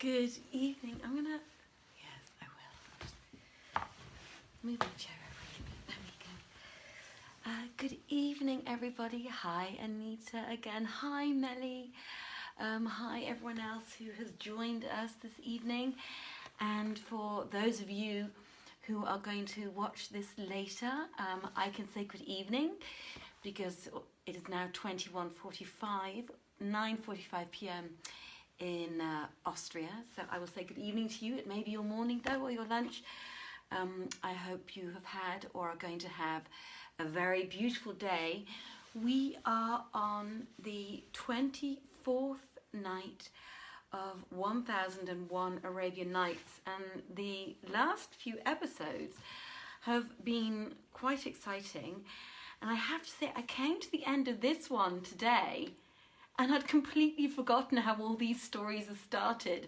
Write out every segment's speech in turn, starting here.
Good evening. Yes, I will. Move my chair over a bit. There we go. Good evening, everybody. Hi, Anita again. Hi, Melly. Hi, everyone else who has joined us this evening. And for those of you who are going to watch this later, I can say good evening because it is now 21:45, 9:45 p.m. in Austria. So I will say good evening to you. It may be your morning though, or your lunch. I hope you have had or are going to have a very beautiful day. We are on the 24th night of 1001 Arabian Nights, and the last few episodes have been quite exciting. And I have to say, I came to the end of this one today and I'd completely forgotten how all these stories have started.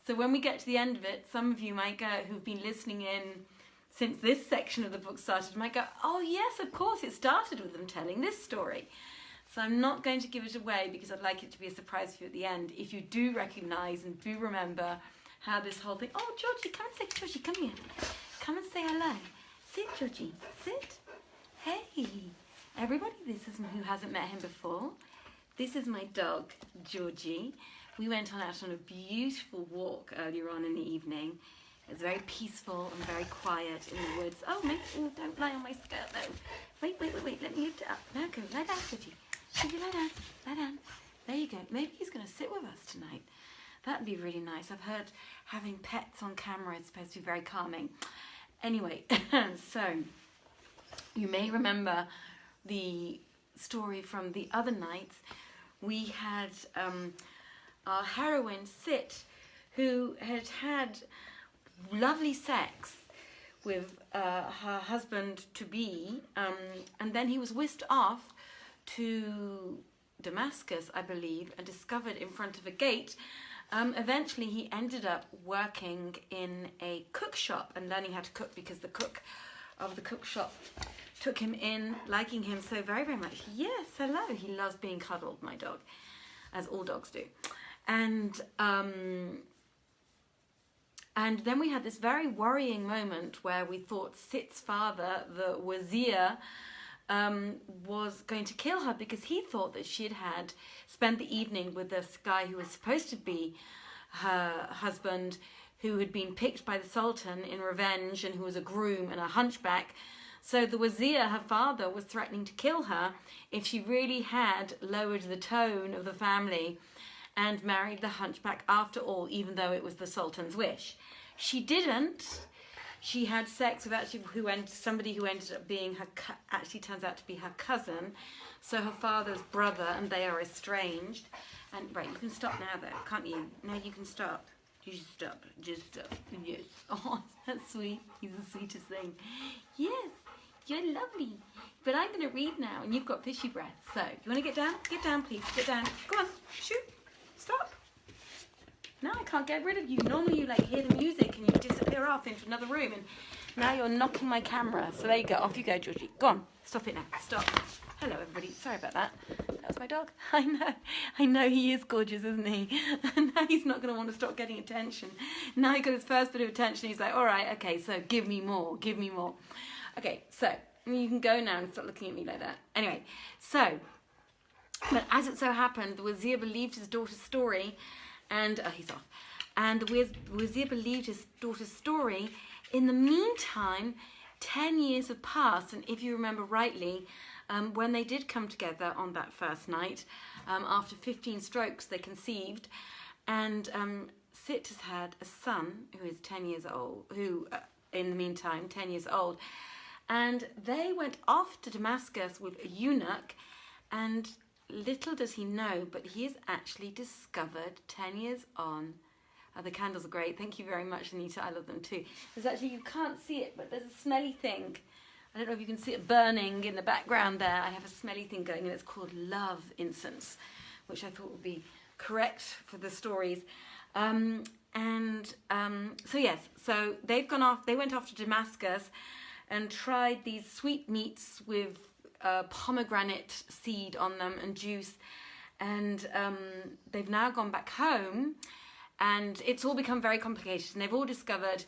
So when we get to the end of it, some of you might go, who've been listening in since this section of the book started, might go, oh yes, of course, it started with them telling this story. So I'm not going to give it away because I'd like it to be a surprise for you at the end. If you do recognise and do remember how this whole thing... Oh, Georgie, come and say... Georgie, come here. Come and say hello. Sit, Georgie. Sit. Hey. Everybody, this is who hasn't met him before. This is my dog, Georgie. We went out on a beautiful walk earlier on in the evening. It was very peaceful and very quiet in the woods. Oh, don't lie on my skirt though. Wait. Let me lift it up. Now go, lie down, Georgie. Georgie, lie down. There you go. Maybe he's going to sit with us tonight. That'd be really nice. I've heard having pets on camera is supposed to be very calming. Anyway, so you may remember the story from the other nights. We had our heroine Sit, who had lovely sex with her husband-to-be, and then he was whisked off to Damascus, I believe, and discovered in front of a gate. Eventually he ended up working in a cook shop and learning how to cook because the cook of the cook shop took him in, liking him so very, very much. Yes, hello. He loves being cuddled, my dog, as all dogs do. And then we had this very worrying moment where we thought Sit's father, the wazir, was going to kill her because he thought that she had spent the evening with this guy who was supposed to be her husband, who had been picked by the Sultan in revenge and who was a groom and a hunchback. So the wazir, her father, was threatening to kill her if she really had lowered the tone of the family and married the hunchback after all, even though it was the Sultan's wish. She didn't. She had sex with somebody who ended up being actually turns out to be her cousin, so her father's brother, and they are estranged. And right, you can stop now though, can't you? Now you can stop. Just stop. Yes. Oh, that's sweet. He's the sweetest thing. Yes, you're lovely. But I'm going to read now, and you've got fishy breath. So, you want to get down? Get down, please. Get down. Go on. Shoot. Stop. Now I can't get rid of you. Normally you hear the music and you disappear off into another room, and now you're knocking my camera. So there you go. Off you go, Georgie. Go on. Stop it now. Stop. Hello, everybody. Sorry about that. That was my dog. I know he is gorgeous, isn't he? And now he's not going to want to stop getting attention. Now he got his first bit of attention. He's like, all right, okay, so give me more. Okay, so you can go now and stop looking at me like that. Anyway, so, but as it so happened, the wazir believed his daughter's story, and he's off. And the wazir believed his daughter's story. In the meantime, 10 years have passed, and if you remember rightly, when they did come together on that first night, after 15 strokes, they conceived, and Sit has had a son who is 10 years old, in the meantime, 10 years old, and they went off to Damascus with a eunuch, and little does he know, but he is actually discovered 10 years on. Oh, the candles are great. Thank you very much, Anita. I love them too. There's actually, you can't see it, but there's a smelly thing. I don't know if you can see it burning in the background there. I have a smelly thing going, and it's called love incense, which I thought would be correct for the stories. So yes, so they've gone off. They went off to Damascus and tried these sweetmeats with pomegranate seed on them and juice, and they've now gone back home And it's all become very complicated. And they've all discovered,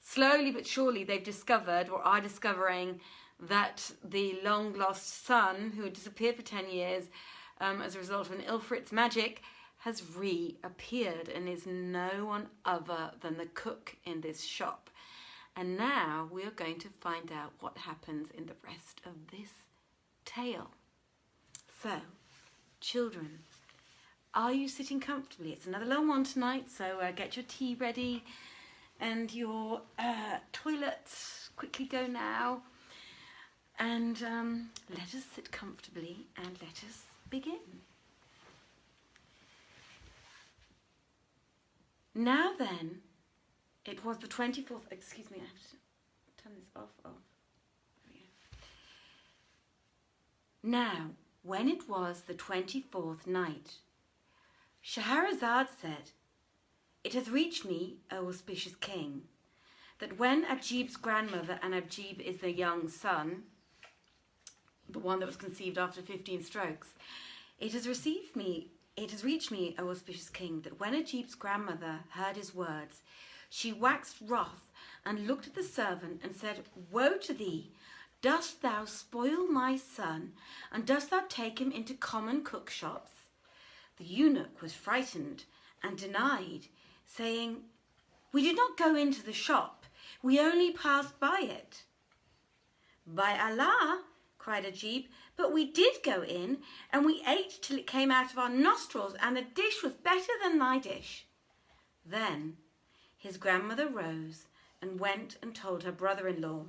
slowly but surely, they've discovered or are discovering that the long lost son, who had disappeared for 10 years as a result of an Ilfrit's magic, has reappeared and is no one other than the cook in this shop. And now we are going to find out what happens in the rest of this tale. So, children, are you sitting comfortably? It's another long one tonight, so get your tea ready and your toilets. Quickly go now. And let us sit comfortably and let us begin. Now then, it was the 24th, excuse me, I have to turn this off. There we go. Now, when it was the 24th night, Scheherazade said, "It hath reached me, O auspicious king, that when Ajib's grandmother, and Ajib is the young son, the one that was conceived after 15 strokes, it has reached me, O auspicious king, that when Ajib's grandmother heard his words, she waxed wroth and looked at the servant and said, Woe to thee! Dost thou spoil my son, and dost thou take him into common cook shops? The eunuch was frightened and denied, saying, We did not go into the shop, we only passed by it. By Allah, cried Ajib, but we did go in, and we ate till it came out of our nostrils, and the dish was better than thy dish. Then his grandmother rose and went and told her brother-in-law,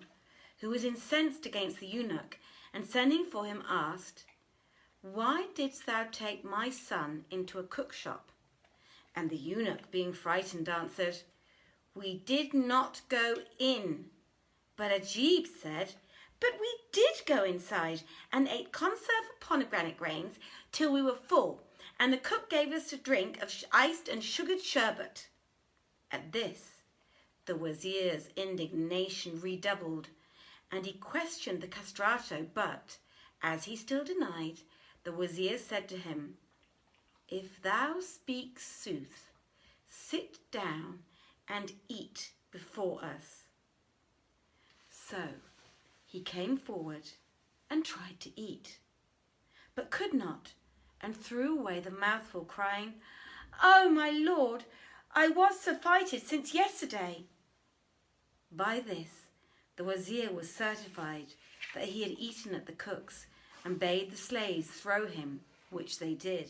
who was incensed against the eunuch, and sending for him asked, Why didst thou take my son into a cook shop? And the eunuch, being frightened, answered, We did not go in. But Ajib said, But we did go inside and ate conserve of pomegranate grains till we were full, and the cook gave us to drink of iced and sugared sherbet. At this, the wazir's indignation redoubled, and he questioned the castrato, but, as he still denied, the wazir said to him, If thou speak sooth, sit down and eat before us. So he came forward and tried to eat, but could not, and threw away the mouthful, crying, Oh, my lord, I was surfeited since yesterday. By this, the wazir was certified that he had eaten at the cook's, and bade the slaves throw him, which they did.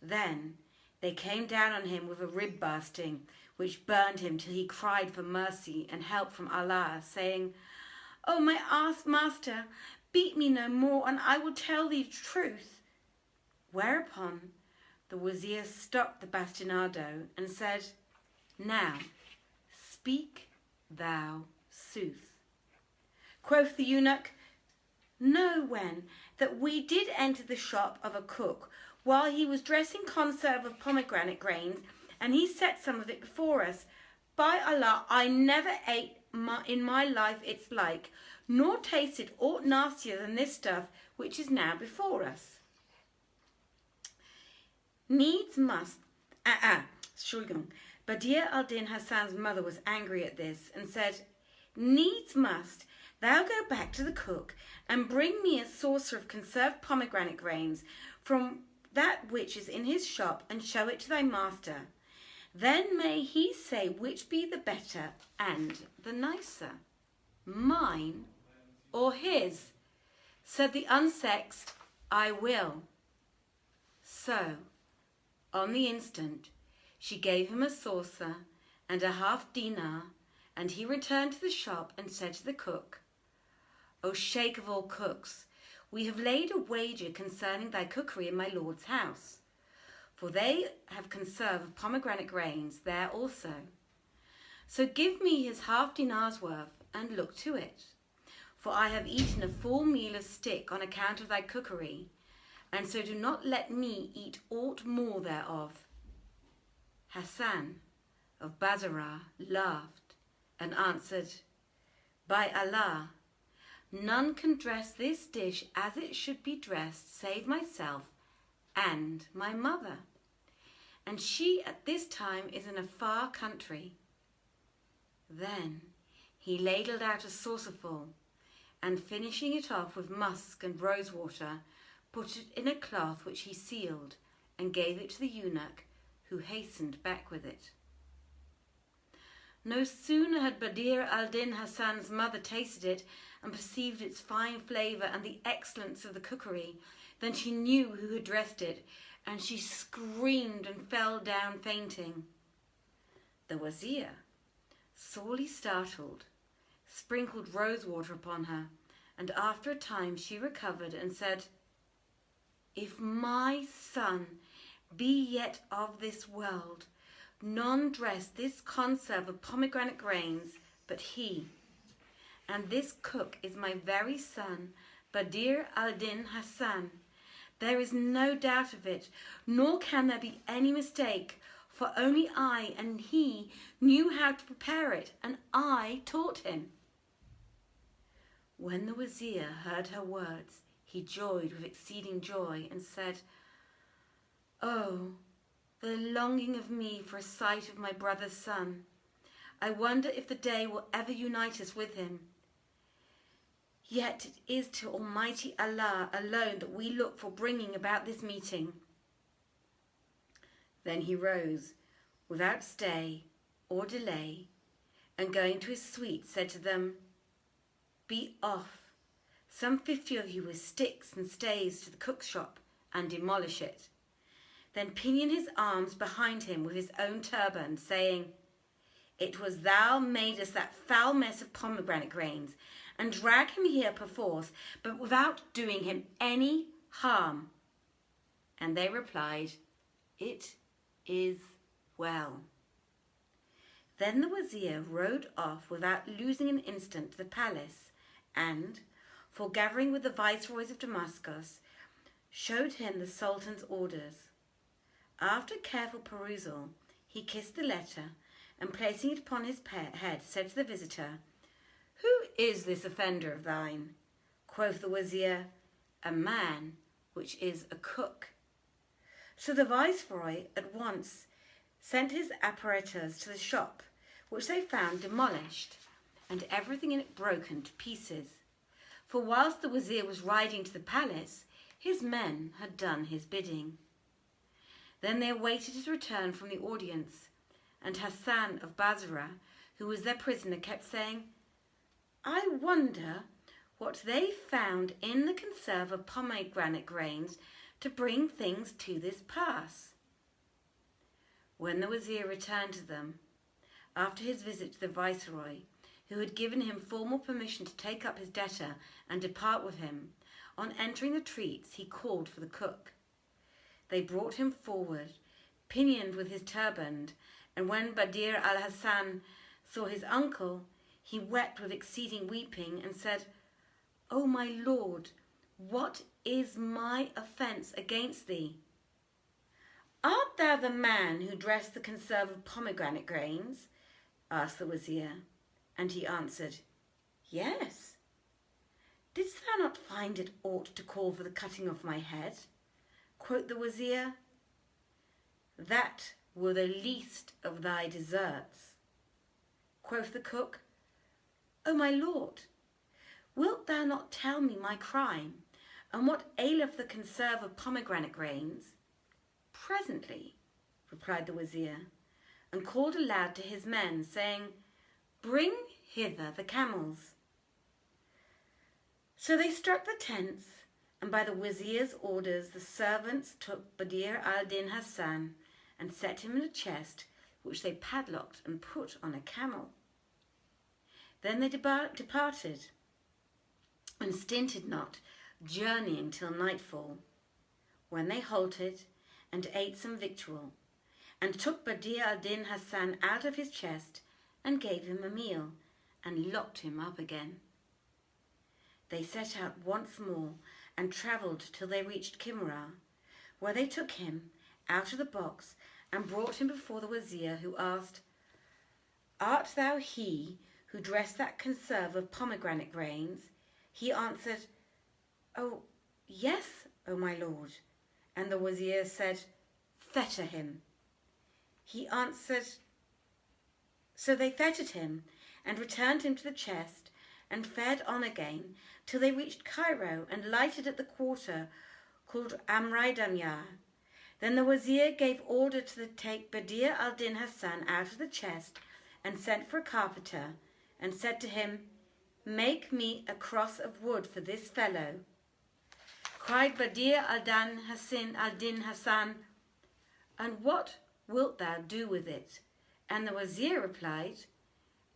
Then they came down on him with a rib basting, which burned him till he cried for mercy and help from Allah, saying, O my master, beat me no more, and I will tell thee the truth. Whereupon the wazir stopped the bastinado and said, Now speak thou sooth. Quoth the eunuch, Know when that we did enter the shop of a cook while he was dressing conserve of pomegranate grains, and he set some of it before us. By Allah, I never ate in my life its like, nor tasted aught nastier than this stuff which is now before us. Needs must, Badr al-Din Hassan's mother was angry at this and said, Needs must thou go back to the cook and bring me a saucer of conserved pomegranate grains from that which is in his shop, and show it to thy master. Then may he say which be the better and the nicer, mine or his. Said the unsexed, I will. So, on the instant, she gave him a saucer and a half dinar, and he returned to the shop and said to the cook, O Sheikh of all cooks, we have laid a wager concerning thy cookery in my lord's house, for they have conserve of pomegranate grains there also. So give me his half dinar's worth, and look to it, for I have eaten a full meal of stick on account of thy cookery, and so do not let me eat aught more thereof. Hassan of Basra laughed and answered, By Allah, none can dress this dish as it should be dressed, save myself and my mother. and she at this time is in a far country." Then he ladled out a saucerful, and finishing it off with musk and rosewater, put it in a cloth which he sealed, and gave it to the eunuch, who hastened back with it. No sooner had Badr al-Din Hasan's mother tasted it and perceived its fine flavour and the excellence of the cookery than she knew who had dressed it, and she screamed and fell down fainting. The wazir, sorely startled, sprinkled rosewater upon her, and after a time she recovered and said, "If my son be yet of this world, none dressed this conserve of pomegranate grains but he, and this cook is my very son, Badr al-Din Hasan. There is no doubt of it, nor can there be any mistake, for only I and he knew how to prepare it, and I taught him." When the wazir heard her words, he joyed with exceeding joy and said, "Oh, the longing of me for a sight of my brother's son. I wonder if the day will ever unite us with him. Yet it is to Almighty Allah alone that we look for bringing about this meeting." Then he rose, without stay or delay, and going to his suite, said to them, "Be off, some 50 of you with sticks and staves to the cook's shop, and demolish it. Then pinion his arms behind him with his own turban, saying, 'It was thou madest that foul mess of pomegranate grains,' and drag him here perforce, but without doing him any harm." And they replied, "It is well." Then the wazir rode off without losing an instant to the palace, and, foregathering with the viceroys of Damascus, showed him the sultan's orders. After careful perusal, he kissed the letter, and placing it upon his head, said to the visitor, "Who is this offender of thine?" Quoth the wazir, "A man which is a cook." So the viceroy at once sent his apparitors to the shop, which they found demolished, and everything in it broken to pieces. For whilst the wazir was riding to the palace, his men had done his bidding. Then they awaited his return from the audience, and Hassan of Basra, who was their prisoner, kept saying, "I wonder what they found in the conserve of pomegranate grains to bring things to this pass." When the wazir returned to them, after his visit to the viceroy, who had given him formal permission to take up his debtor and depart with him, on entering the treats he called for the cook. They brought him forward, pinioned with his turban, and when Badr al-Hasan saw his uncle, he wept with exceeding weeping and said, "O my lord, what is my offence against thee?" "Art thou the man who dressed the conserve of pomegranate grains?" asked the wazir, and he answered, "Yes." "Didst thou not find it ought to call for the cutting of my head?" Quoth the wazir, "That were the least of thy deserts." Quoth the cook, "O my lord, wilt thou not tell me my crime, and what aileth the conserve of pomegranate grains?" "Presently," replied the wazir, and called aloud to his men, saying, "Bring hither the camels." So they struck the tents, and by the wazir's orders the servants took Badr al-Din Hasan and set him in a chest, which they padlocked and put on a camel. Then they departed, and stinted not, journeying till nightfall, when they halted and ate some victual, and took Badr al-Din Hasan out of his chest and gave him a meal, and locked him up again. They set out once more and travelled till they reached Kimra, where they took him out of the box and brought him before the wazir, who asked, "Art thou he who dressed that conserve of pomegranate grains?" He answered, "Oh, yes, O my lord." And the wazir said, "Fetter him." He answered, so they fettered him and returned him to the chest and fared on again till they reached Cairo and lighted at the quarter called Amraydamyar. Then the wazir gave order to take Badr al-Din Hasan out of the chest and sent for a carpenter and said to him, "Make me a cross of wood for this fellow." Cried Badr al-Din Hasan, "And what wilt thou do with it?" And the wazir replied,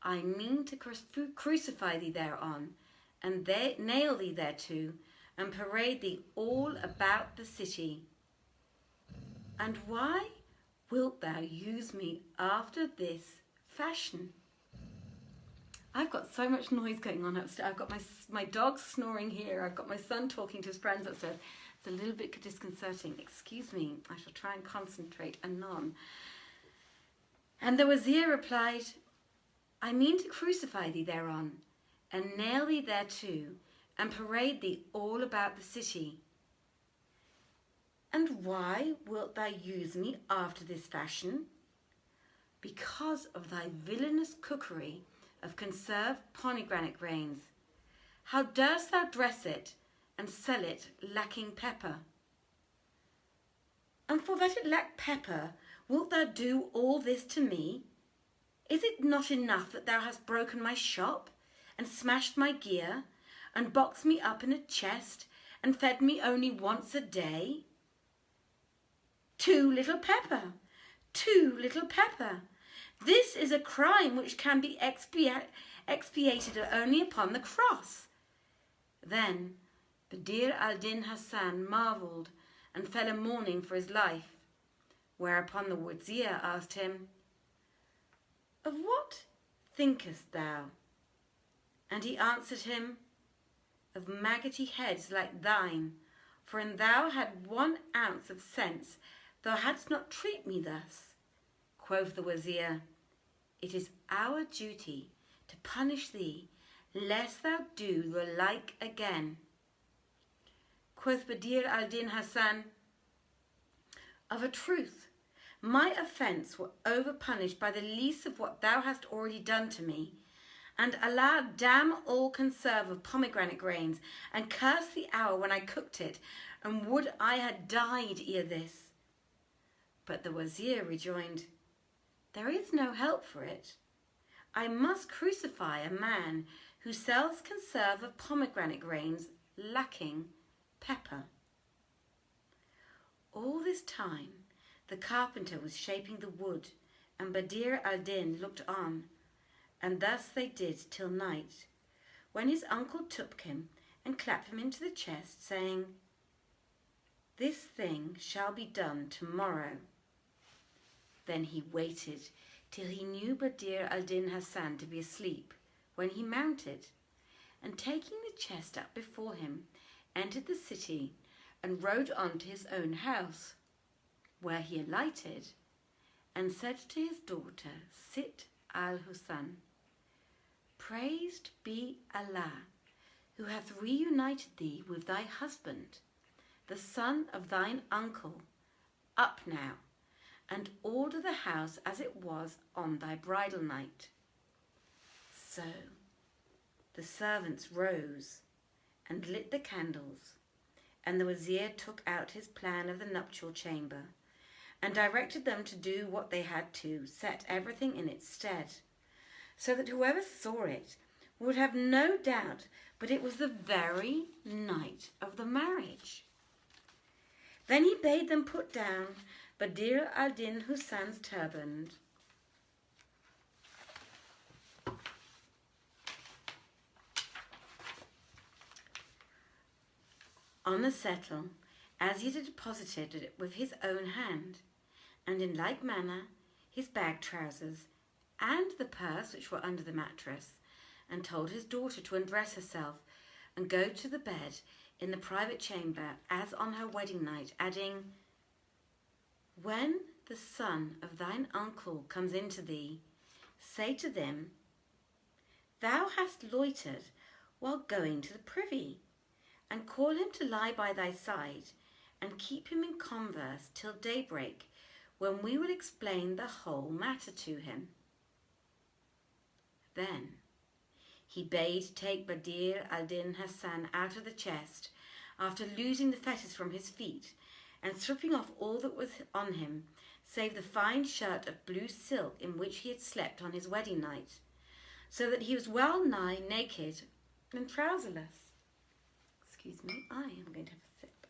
"I mean to crucify thee thereon, and nail thee thereto, and parade thee all about the city." "And why wilt thou use me after this fashion?" I've got so much noise going on upstairs. I've got my dog snoring here. I've got my son talking to his friends upstairs. It's a little bit disconcerting. Excuse me. I shall try and concentrate anon. And the wazir replied, "I mean to crucify thee thereon, and nail thee thereto, and parade thee all about the city." "And why wilt thou use me after this fashion?" "Because of thy villainous cookery of conserved pomegranate grains. How durst thou dress it and sell it lacking pepper?" "And for that it lacked pepper, wilt thou do all this to me? Is it not enough that thou hast broken my shop, and smashed my gear, and boxed me up in a chest, and fed me only once a day? Too little pepper! Too little pepper! This is a crime which can be expiated only upon the cross." Then Badr al-Din Hasan marvelled and fell a mourning for his life, whereupon the wazir asked him, "Of what thinkest thou?" And he answered him, "Of maggoty heads like thine, for an thou had 1 ounce of sense, thou hadst not treated me thus." Quoth the wazir, "It is our duty to punish thee, lest thou do the like again." Quoth Badr al-Din Hasan, "Of a truth, my offence were over-punished by the least of what thou hast already done to me. And Allah damn all conserve of pomegranate grains, and curse the hour when I cooked it, and would I had died ere this." But the wazir rejoined, "There is no help for it. I must crucify a man who sells conserve of pomegranate grains lacking pepper." All this time the carpenter was shaping the wood, and Badr al-Din looked on, and thus they did till night, when his uncle took him and clapped him into the chest, saying, "This thing shall be done tomorrow." Then he waited till he knew Badr al-Din Hasan to be asleep, when he mounted, and taking the chest up before him, entered the city and rode on to his own house, where he alighted and said to his daughter Sit al-Husan, "Praised be Allah, who hath reunited thee with thy husband, the son of thine uncle. Up now, and order the house as it was on thy bridal night." So the servants rose and lit the candles, and the wazir took out his plan of the nuptial chamber, and directed them to do what they had to set everything in its stead, so that whoever saw it would have no doubt but it was the very night of the marriage. Then he bade them put down Badr al-Din Hasan's turban, on the settle, as he had deposited it with his own hand, and in like manner his bag trousers and the purse which were under the mattress, and told his daughter to undress herself and go to the bed in the private chamber as on her wedding night, adding, "When the son of thine uncle comes into thee, say to them, Thou hast loitered while going to the privy, and call him to lie by thy side, and keep him in converse till daybreak, when we will explain the whole matter to him." Then he bade take Badr al-Din Hasan out of the chest, after loosing the fetters from his feet and stripping off all that was on him, save the fine shirt of blue silk in which he had slept on his wedding night, so that he was well nigh naked and trouserless. Excuse me, I am going to have a sip.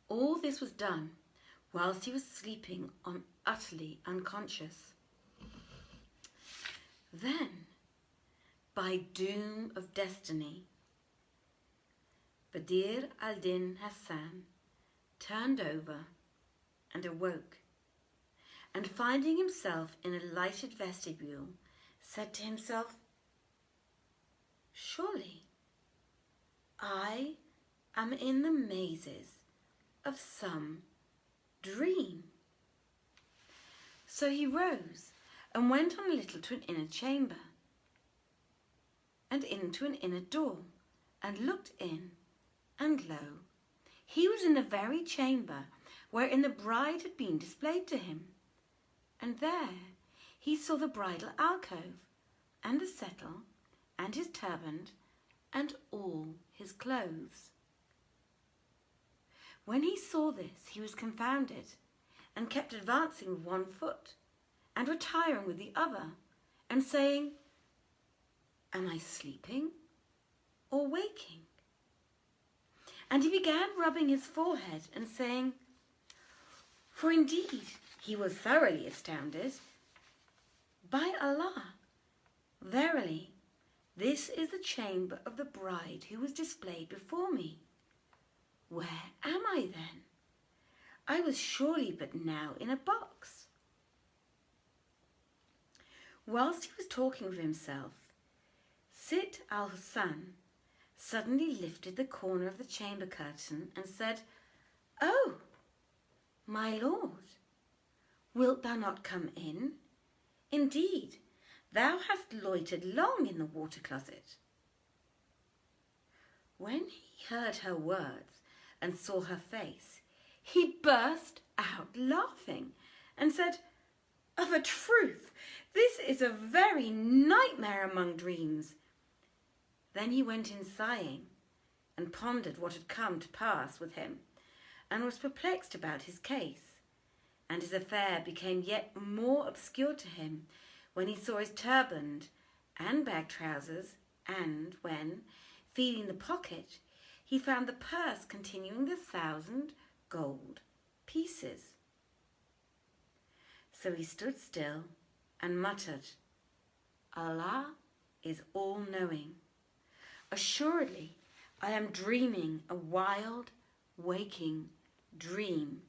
All this was done whilst he was sleeping on utterly unconscious. Then, by doom of destiny, Badr al-Din Hasan turned over and awoke, and finding himself in a lighted vestibule, said to himself, "Surely I am in the mazes of some dream." So he rose and went on a little to an inner chamber, and into an inner door, and looked in, and lo, he was in the very chamber wherein the bride had been displayed to him, and there he saw the bridal alcove, and the settle, and his turband, and all his clothes. When he saw this, he was confounded, and kept advancing with one foot, and retiring with the other, and saying, "Am I sleeping or waking?" And he began rubbing his forehead and saying, for indeed he was thoroughly astounded, "By Allah, verily, this is the chamber of the bride who was displayed before me. Where am I then? I was surely but now in a box." Whilst he was talking with himself, Sitt al-Hussan suddenly lifted the corner of the chamber curtain and said, "Oh, my lord, wilt thou not come in? Indeed, thou hast loitered long in the water closet." When he heard her words and saw her face, he burst out laughing and said, "Of a truth, this is a very nightmare among dreams." Then he went in sighing, and pondered what had come to pass with him, and was perplexed about his case, and his affair became yet more obscure to him when he saw his turband and bag trousers, and when, feeling the pocket, he found the purse containing 1,000 gold pieces. So he stood still and muttered, "Allah is all-knowing. Assuredly, I am dreaming a wild, waking dream."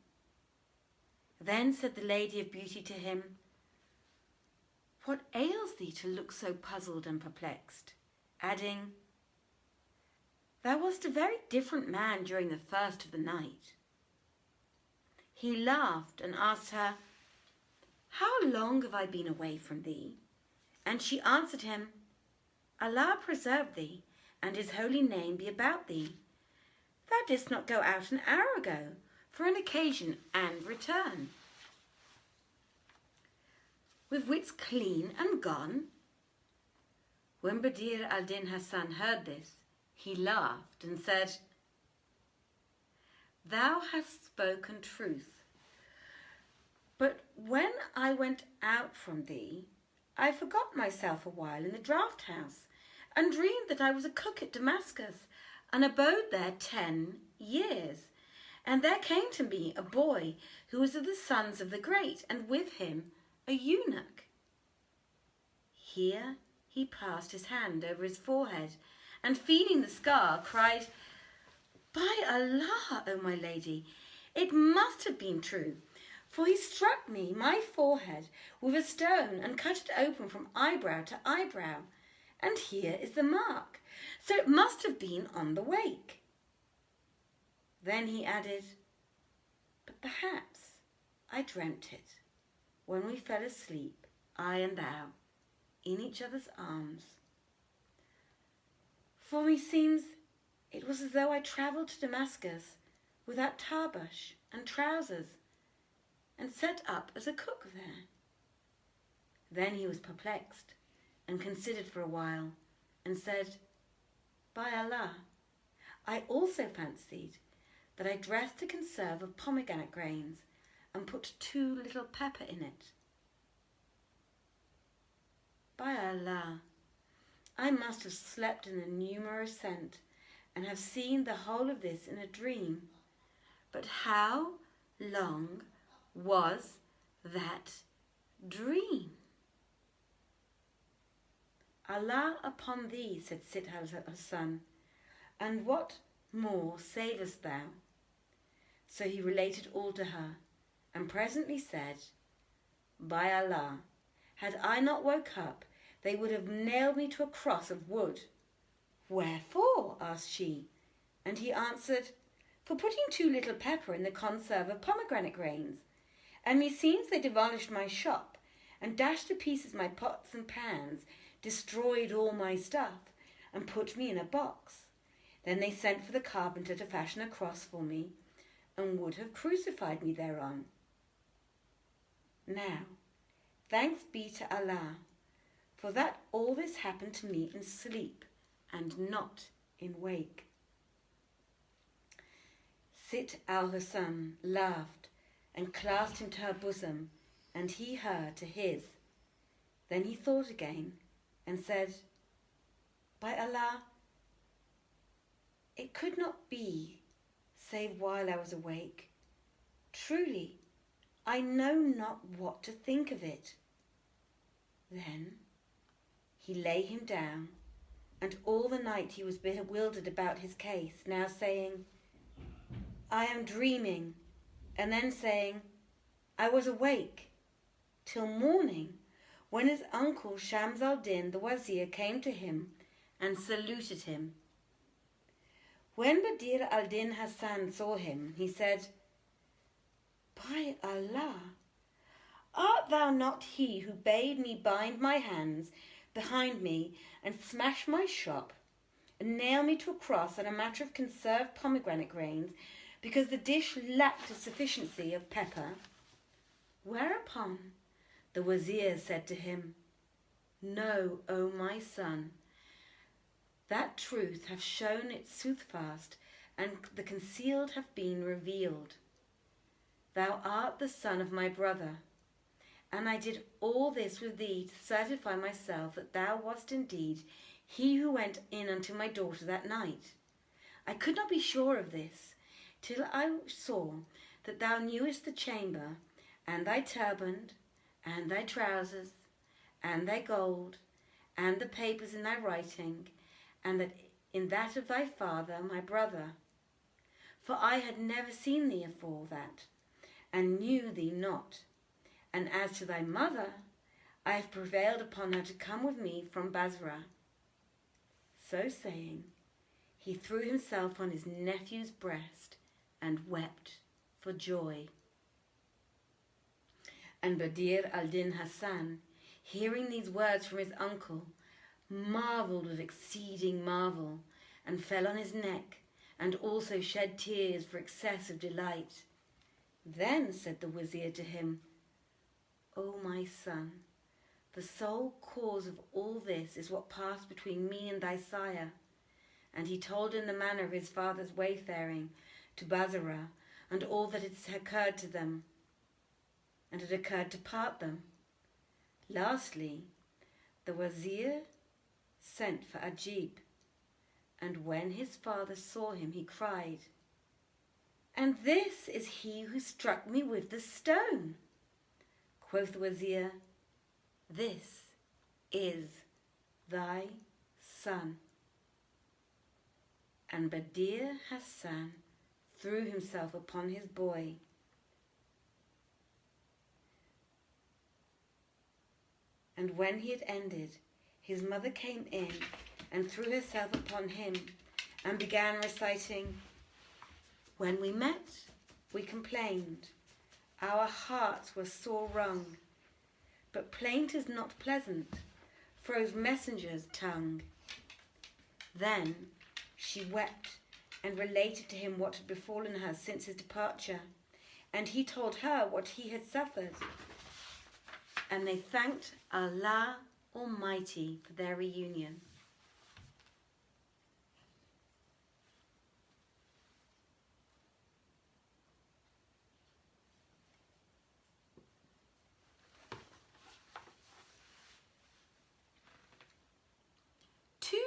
Then said the Lady of Beauty to him, "What ails thee to look so puzzled and perplexed?" adding, "Thou wast a very different man during the first of the night." He laughed and asked her, "How long have I been away from thee?" And she answered him, "Allah preserve thee, and his holy name be about thee. Thou didst not go out an hour ago for an occasion and return." "With wits clean and gone?" When Badr al-Din Hasan heard this, he laughed and said, "Thou hast spoken truth. But when I went out from thee, I forgot myself a while in the draught house, and dreamed that I was a cook at Damascus, and abode there 10 years. And there came to me a boy who was of the sons of the great, and with him a eunuch." Here he passed his hand over his forehead, and feeling the scar, cried, "By Allah, O my lady, it must have been true, for he struck me, my forehead, with a stone, and cut it open from eyebrow to eyebrow, and here is the mark, so it must have been on the wake." Then he added, "But perhaps I dreamt it, when we fell asleep, I and thou, in each other's arms. For meseems It was as though I travelled to Damascus without tarbush and trousers, and set up as a cook there." Then he was perplexed and considered for a while, and said, "By Allah, I also fancied that I dressed a conserve of pomegranate grains and put too little pepper in it. By Allah, I must have slept in the numerous scent and have seen the whole of this in a dream. But how long was that dream?" "Allah upon thee," said Sitt al-Hasan, "and what more savest thou?" So he related all to her, and presently said, "By Allah, had I not woke up, they would have nailed me to a cross of wood." "Wherefore?" asked she, and he answered, "For putting too little pepper in the conserve of pomegranate grains. And meseems they demolished my shop, and dashed to pieces my pots and pans, destroyed all my stuff, and put me in a box. Then they sent for the carpenter to fashion a cross for me, and would have crucified me thereon. Now, thanks be to Allah, for that all this happened to me in sleep, and not in wake." Sitt al-Hasan laughed and clasped him to her bosom, and he her to his. Then he thought again and said, "By Allah, it could not be save while I was awake. Truly, I know not what to think of it." Then he lay him down, and all the night he was bewildered about his case, now saying, "I am dreaming," and then saying, "I was awake," till morning, when his uncle Shams al-Din the Wazir came to him and saluted him. When Badr al-Din Hasan saw him, he said, "By Allah, art thou not he who bade me bind my hands behind me and smash my shop, and nail me to a cross on a matter of conserved pomegranate grains, because the dish lacked a sufficiency of pepper?" Whereupon the Wazir said to him, "Know, O my son, that truth hath shown its soothfast, and the concealed hath been revealed. Thou art the son of my brother, and I did all this with thee to certify myself that thou wast indeed he who went in unto my daughter that night. I could not be sure of this, till I saw that thou knewest the chamber, and thy turband, and thy trousers, and thy gold, and the papers in thy writing, and that in that of thy father, my brother. For I had never seen thee afore that, and knew thee not. And as to thy mother, I have prevailed upon her to come with me from Basra." So saying, he threw himself on his nephew's breast and wept for joy. And Badr al-Din Hasan, hearing these words from his uncle, marvelled with exceeding marvel, and fell on his neck, and also shed tears for excess of delight. Then said the Wazir to him, "O my son, the sole cause of all this is what passed between me and thy sire." And he told him the manner of his father's wayfaring to Basra, and all that had occurred to them, and had occurred to part them. Lastly, the Wazir sent for Ajib, and when his father saw him, he cried, "And this is he who struck me with the stone." Quoth the Wazir, "This is thy son." And Badr Hasan threw himself upon his boy. And when he had ended, his mother came in and threw herself upon him and began reciting, "When we met, we complained. Our hearts were sore wrung. But plaint is not pleasant, froze messenger's tongue." Then she wept and related to him what had befallen her since his departure. And he told her what he had suffered. And they thanked Allah Almighty for their reunion.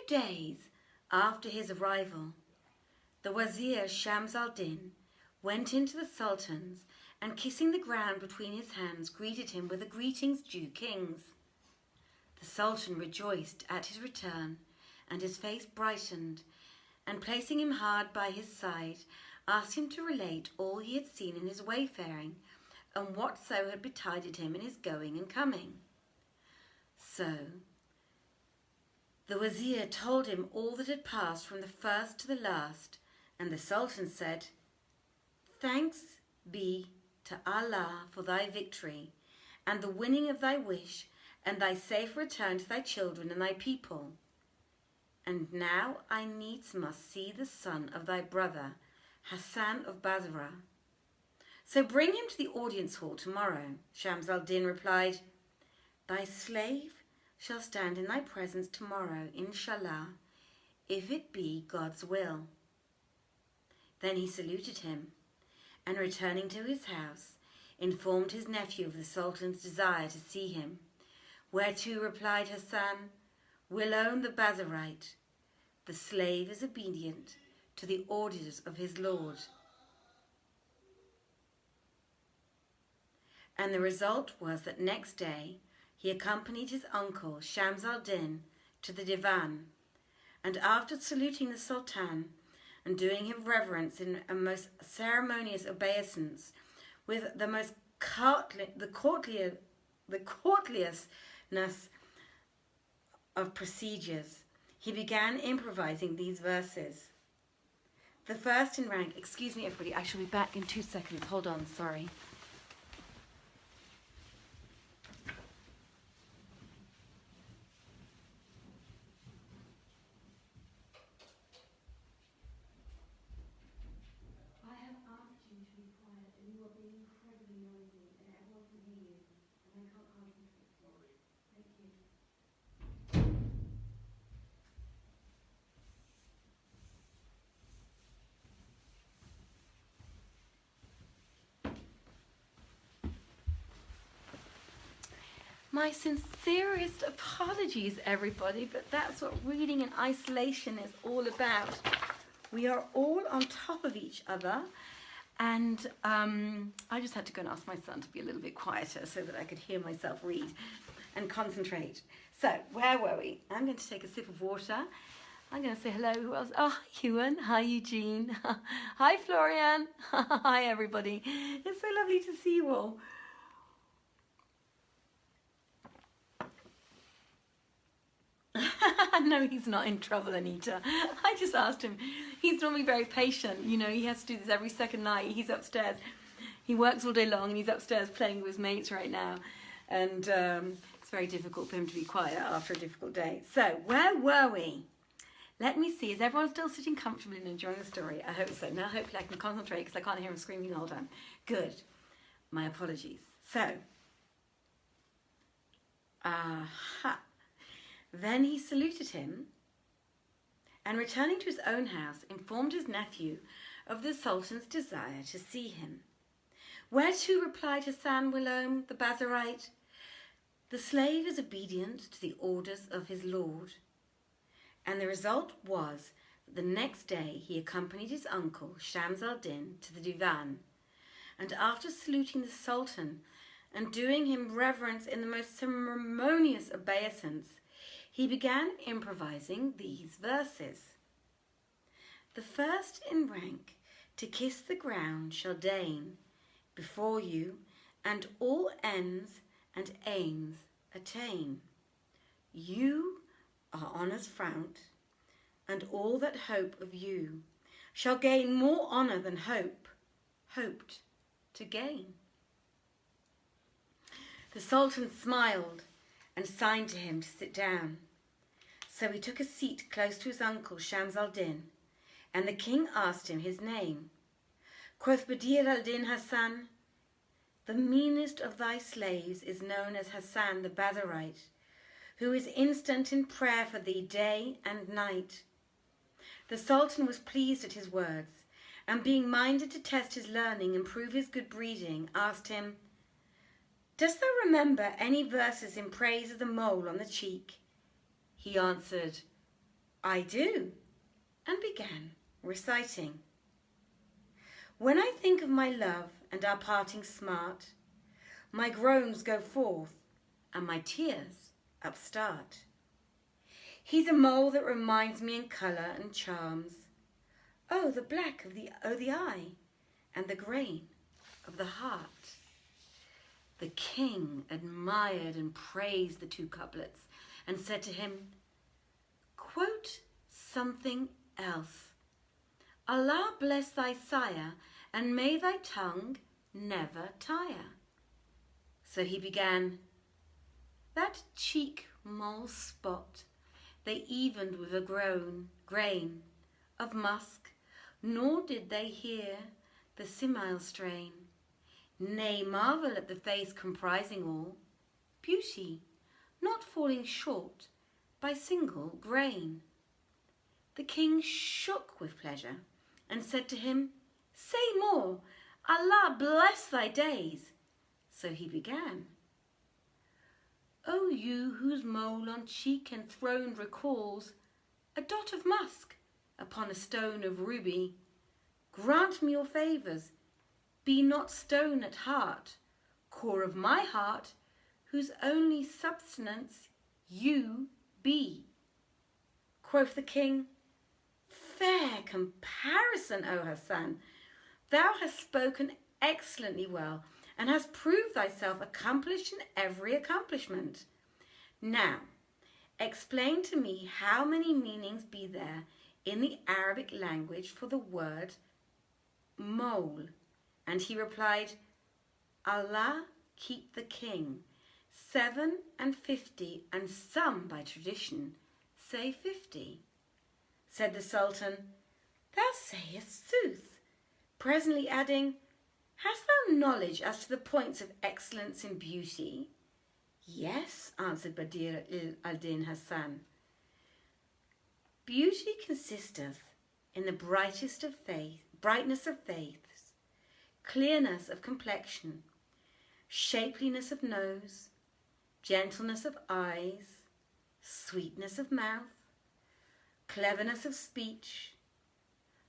Days after his arrival, the Wazir Shams al-Din went into the Sultan's and, kissing the ground between his hands, greeted him with the greetings due kings. The Sultan rejoiced at his return, and his face brightened, and placing him hard by his side, asked him to relate all he had seen in his wayfaring, and whatso had betided him in his going and coming. So the Wazir told him all that had passed from the first to the last, and the Sultan said, "Thanks be to Allah for thy victory, and the winning of thy wish, and thy safe return to thy children and thy people. And now I needs must see the son of thy brother, Hassan of Basra. So bring him to the audience hall tomorrow." Shams al-Din replied, "Thy slave shall stand in thy presence tomorrow, inshallah, if it be God's will." Then he saluted him, and returning to his house, informed his nephew of the Sultan's desire to see him, whereto replied Hassan, "Will own the Basrite, the slave is obedient to the orders of his lord." And the result was that next day he accompanied his uncle Shams al-Din to the divan, and after saluting the Sultan and doing him reverence in a most ceremonious obeisance with the most courtliest of procedures, he began improvising these verses. The first in rank, excuse me everybody, I shall be back in 2 seconds, hold on, sorry. My sincerest apologies, everybody, but that's what reading in isolation is all about. We are all on top of each other, and I just had to go and ask my son to be a little bit quieter so that I could hear myself read and concentrate. So, where were we? I'm going to take a sip of water. I'm going to say hello. Who else? Oh, hi, Ewan. Hi, Eugene. Hi, Florian. Hi, everybody. It's so lovely to see you all. No, he's not in trouble, Anita. I just asked him. He's normally very patient. You know, he has to do this every second night. He's upstairs. He works all day long and he's upstairs playing with his mates right now. And it's very difficult for him to be quiet after a difficult day. So, where were we? Let me see. Is everyone still sitting comfortably and enjoying the story? I hope so. Now, hopefully I can concentrate because I can't hear him screaming the whole time. Good. My apologies. So, then he saluted him, and returning to his own house, informed his nephew of the Sultan's desire to see him. Whereto replied Hassan Wilom the Basrite, "The slave is obedient to the orders of his lord." And the result was that the next day he accompanied his uncle Shams al-Din to the divan, and after saluting the Sultan and doing him reverence in the most ceremonious obeisance, he began improvising these verses. The first in rank to kiss the ground shall deign before you, and all ends and aims attain. You are honour's fount, and all that hope of you shall gain more honour than hoped to gain. The Sultan smiled and signed to him to sit down. So he took a seat close to his uncle Shams al-Din, and the king asked him his name. Quoth Badr al-Din Hasan, "The meanest of thy slaves is known as Hasan the Basrite, who is instant in prayer for thee day and night." The Sultan was pleased at his words, and being minded to test his learning and prove his good breeding, asked him, "Dost thou remember any verses in praise of the mole on the cheek?" He answered, "I do," and began reciting. "When I think of my love and our parting smart, my groans go forth and my tears upstart. He's a mole that reminds me in colour and charms. Oh, the black of the eye and the grain of the heart." The king admired and praised the two couplets and said to him, "Quote something else. Allah bless thy sire, and may thy tongue never tire." So he began, "That cheek mole spot they evened with a grain of musk, nor did they hear the simile strain. Nay, marvel at the face comprising all beauty, not falling short by single grain." The king shook with pleasure and said to him, "Say more, Allah bless thy days." So he began, "O you whose mole on cheek enthroned recalls a dot of musk upon a stone of ruby, grant me your favours, be not stone at heart, core of my heart, whose only substance you be." Quoth the king, "Fair comparison, O Hasan, thou hast spoken excellently well, and hast proved thyself accomplished in every accomplishment. Now, explain to me how many meanings be there in the Arabic language for the word mole." And he replied, "Allah keep the king, 57, and some by tradition say 50. Said the Sultan, "Thou sayest sooth," presently adding, "Hast thou knowledge as to the points of excellence in beauty?" "Yes," answered Badr al-Din Hasan. "Beauty consisteth in the brightness of face, clearness of complexion, shapeliness of nose, gentleness of eyes, sweetness of mouth, cleverness of speech,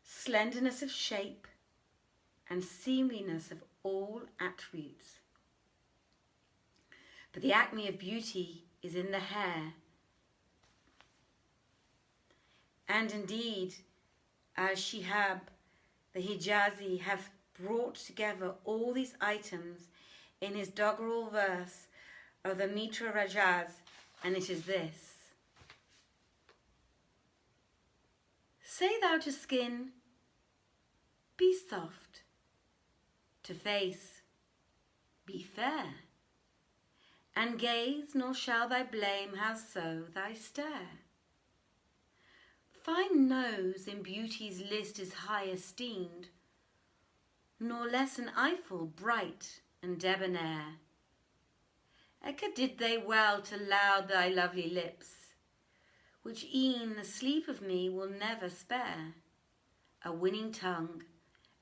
slenderness of shape, and seemliness of all attributes. But the acme of beauty is in the hair. And indeed, Al-Shihab, the Hijazi, have brought together all these items in his doggerel verse of the Mitra Rajaz, and it is this: "Say thou to skin, be soft, to face, be fair, and gaze, nor shall thy blame howso thy stare. Fine nose in beauty's list is high esteemed, nor less an Eiffel bright and debonair. Eke did they well to loud thy lovely lips, which e'en the sleep of me will never spare. A winning tongue,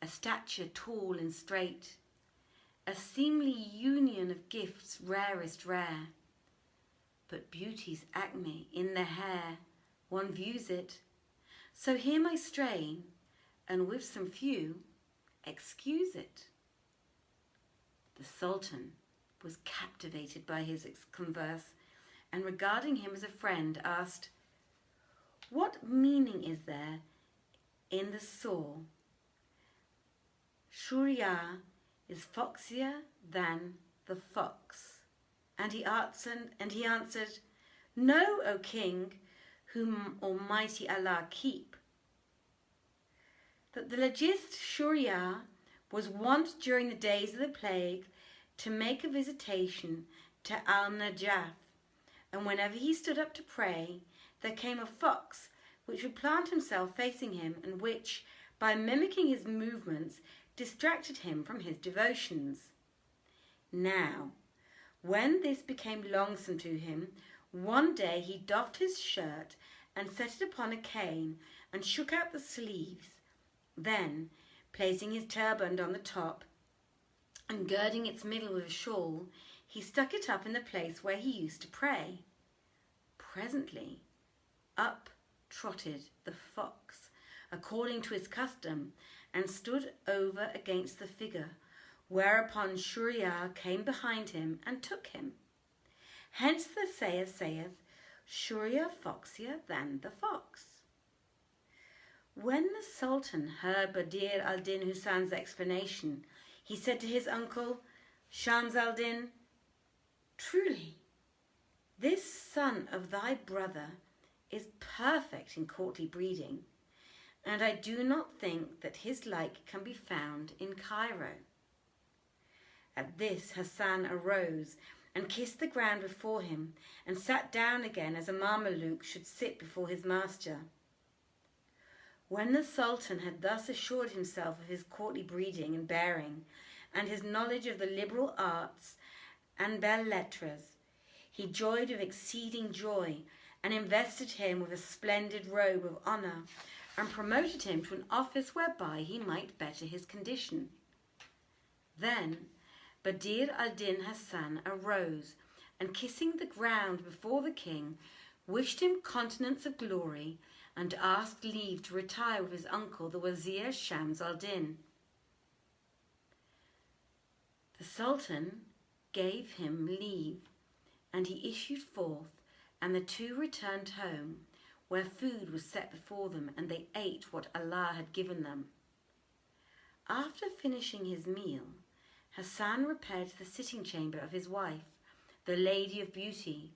a stature tall and straight, a seemly union of gifts rarest rare. But beauty's acme in the hair, one views it. So hear my strain, and with some few excuse it." The Sultan was captivated by his converse, and regarding him as a friend, asked, "What meaning is there in the saw, 'Shuriya is foxier than the fox'?" And he answered, "Know, O king, whom Almighty Allah keep, that the legist Shuriya was wont during the days of the plague to make a visitation to Al-Najaf, and whenever he stood up to pray, there came a fox which would plant himself facing him and which, by mimicking his movements, distracted him from his devotions. Now, when this became longsome to him, one day he doffed his shirt and set it upon a cane and shook out the sleeves. Then, placing his turband on the top and girding its middle with a shawl, he stuck it up in the place where he used to pray. Presently, up trotted the fox, according to his custom, and stood over against the figure, whereupon Shuriah came behind him and took him. Hence the sayer saith, Shuriah foxier than the fox. When the Sultan heard Badr al-Din Husayn's explanation, he said to his uncle, Shams al-Din, truly, this son of thy brother is perfect in courtly breeding, and I do not think that his like can be found in Cairo. At this Hassan arose and kissed the ground before him and sat down again as a Mameluke should sit before his master. When the Sultan had thus assured himself of his courtly breeding and bearing and his knowledge of the liberal arts and belles lettres, he joyed with exceeding joy and invested him with a splendid robe of honour and promoted him to an office whereby he might better his condition. Then Badr al-Din Hassan arose and, kissing the ground before the king, wished him continence of glory and asked leave to retire with his uncle, the Wazir Shams al-Din. The Sultan gave him leave, and he issued forth, and the two returned home, where food was set before them, and they ate what Allah had given them. After finishing his meal, Hassan repaired to the sitting chamber of his wife, the Lady of Beauty,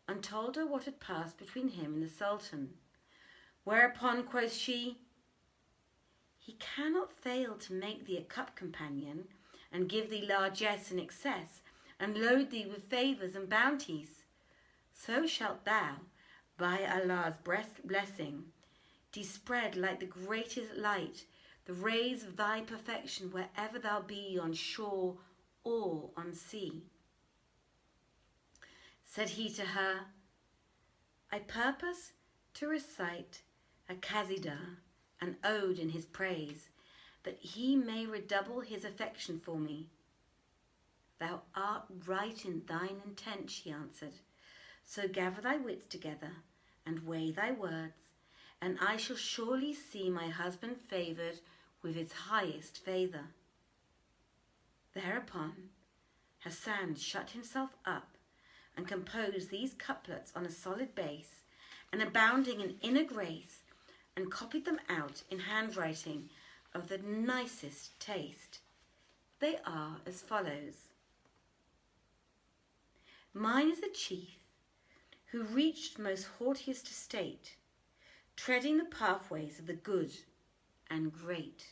and told her what had passed between him and the Sultan. Whereupon quoth she, he cannot fail to make thee a cup companion, and give thee largesse in excess, and load thee with favours and bounties. So shalt thou, by Allah's blessing, despread like the greatest light the rays of thy perfection wherever thou be on shore or on sea. Said he to her, I purpose to recite a qasidah, an ode in his praise, that he may redouble his affection for me. Thou art right in thine intent, she answered. So gather thy wits together and weigh thy words, and I shall surely see my husband favoured with his highest favour. Thereupon Hassan shut himself up and composed these couplets on a solid base and abounding in inner grace, and copied them out in handwriting of the nicest taste. They are as follows. Mine is a chief who reached most haughtiest estate, treading the pathways of the good and great.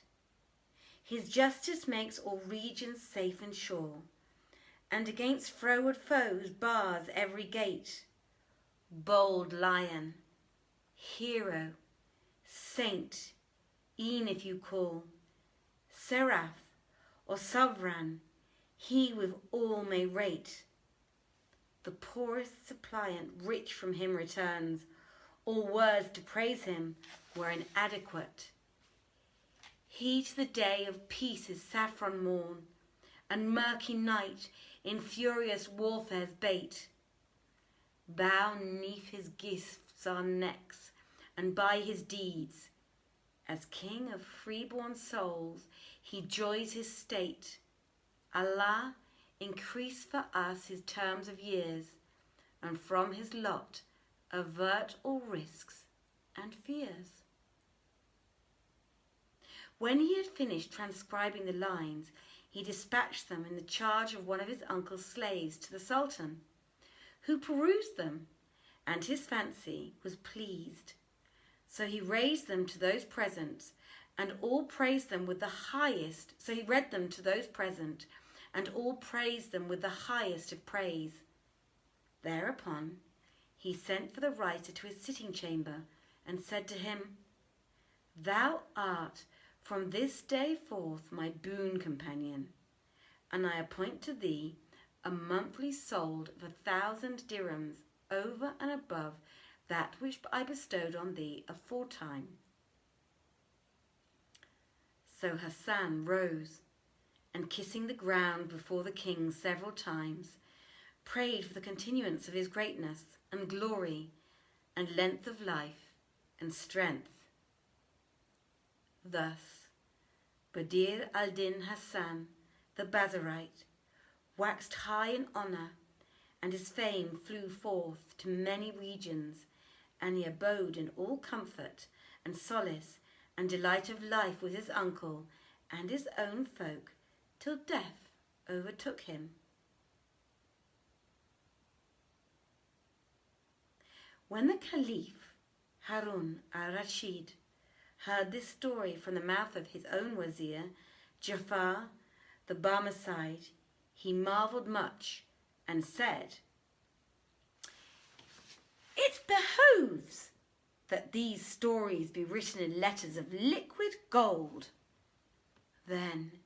His justice makes all regions safe and sure, and against froward foes bars every gate. Bold lion, hero, saint, e'en if you call, seraph or sovereign, he with all may rate. The poorest suppliant rich from him returns, all words to praise him were inadequate. He to the day of peace is saffron morn, and murky night in furious warfare's bait. Bow 'neath his gifts our necks, and by his deeds, as king of freeborn souls, he joys his state. Allah increase for us his terms of years, and from his lot avert all risks and fears. When he had finished transcribing the lines, he dispatched them in the charge of one of his uncle's slaves to the Sultan, who perused them, and his fancy was pleased. So he raised them to those present, and all praised them with the highest. So he read them to those present, and all praised them with the highest of praise. Thereupon he sent for the writer to his sitting chamber, and said to him, "Thou art from this day forth my boon companion, and I appoint to thee a monthly solde of 1,000 dirhams over and above that which I bestowed on thee aforetime." So Hassan rose, and kissing the ground before the king several times, prayed for the continuance of his greatness and glory and length of life and strength. Thus Badr al-Din Hassan, the Bazarite, waxed high in honour, and his fame flew forth to many regions, and he abode in all comfort and solace and delight of life with his uncle and his own folk, till death overtook him. When the Caliph Harun al-Rashid heard this story from the mouth of his own wazir, Jafar the Barmecide, he marvelled much and said, "It behoves that these stories be written in letters of liquid gold." Then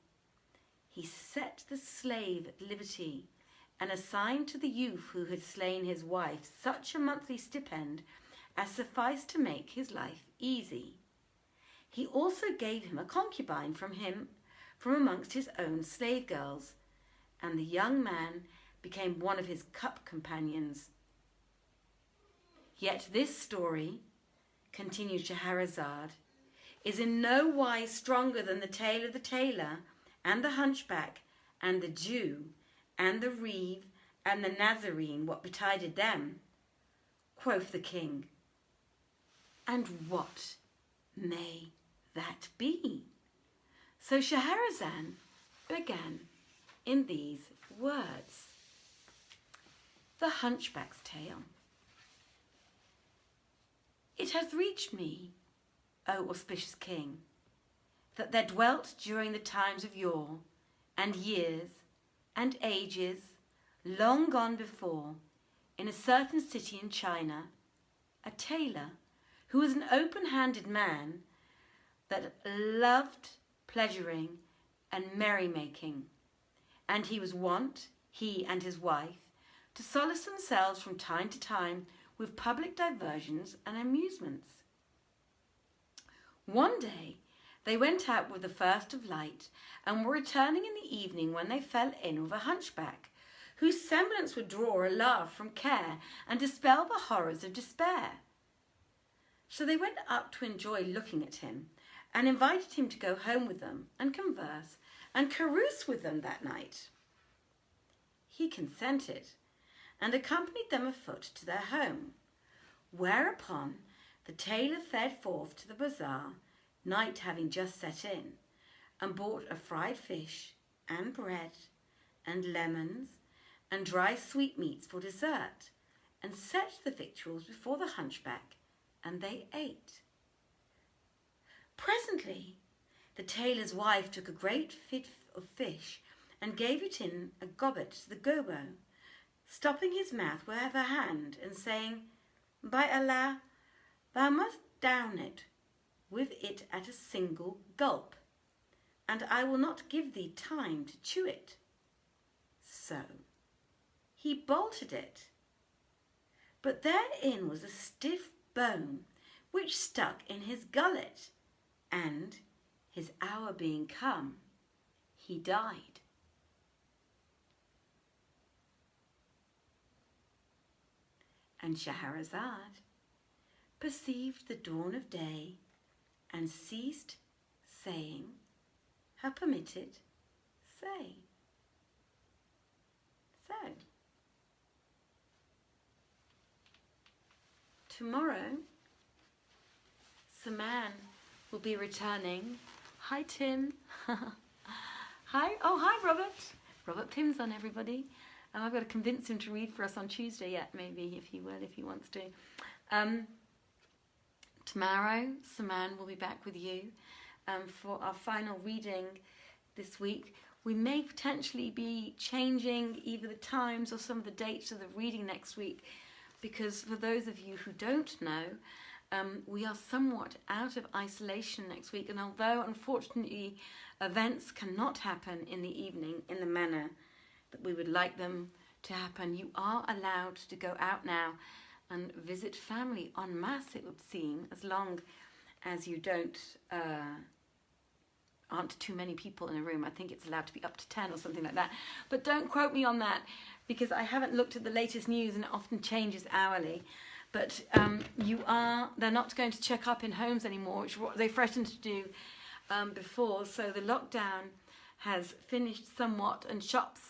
he set the slave at liberty and assigned to the youth who had slain his wife such a monthly stipend as sufficed to make his life easy. He also gave him a concubine from amongst his own slave girls, and the young man became one of his cup companions. Yet this story, continued Scheherazade, is in no wise stronger than the tale of the tailor and the hunchback and the Jew and the reeve and the Nazarene, what betided them. Quoth the king, "And what may that be?" So Scheherazade began in these words. The Hunchback's Tale. It hath reached me, O auspicious king, that there dwelt during the times of yore, and years, and ages, long gone before, in a certain city in China, a tailor who was an open-handed man that loved pleasuring and merrymaking, and he was wont, he and his wife, to solace themselves from time to time with public diversions and amusements. One day they went out with the first of light, and were returning in the evening when they fell in with a hunchback, whose semblance would draw a laugh from care and dispel the horrors of despair. So they went up to enjoy looking at him, and invited him to go home with them and converse and carouse with them that night. He consented, and accompanied them afoot to their home, whereupon the tailor fared forth to the bazaar, night having just set in, and bought a fried fish, and bread, and lemons, and dry sweetmeats for dessert, and set the victuals before the hunchback, and they ate. Presently the tailor's wife took a great fit of fish, and gave it in a gobbet to the gobbo, stopping his mouth with her hand, and saying, "By Allah, thou must down it with it at a single gulp, and I will not give thee time to chew it." So he bolted it, but therein was a stiff bone which stuck in his gullet, and, his hour being come, he died. And Scheherazade perceived the dawn of day, and ceased saying her permitted say. So, tomorrow, Saman will be returning. Hi, Tim. Hi. Oh, hi, Robert. Robert Pym's on, everybody. I've got to convince him to read for us on Tuesday yet, maybe, if he wants to. Tomorrow, Saman will be back with you for our final reading this week. We may potentially be changing either the times or some of the dates of the reading next week, because for those of you who don't know, we are somewhat out of isolation next week, and although unfortunately events cannot happen in the evening in the manner that we would like them to happen, you are allowed to go out now and visit family en masse, it would seem, as long as you aren't too many people in a room. I think it's allowed to be up to 10 or something like that. But don't quote me on that, because I haven't looked at the latest news and it often changes hourly. But they're not going to check up in homes anymore, which is what they threatened to do before. So the lockdown has finished somewhat, and shops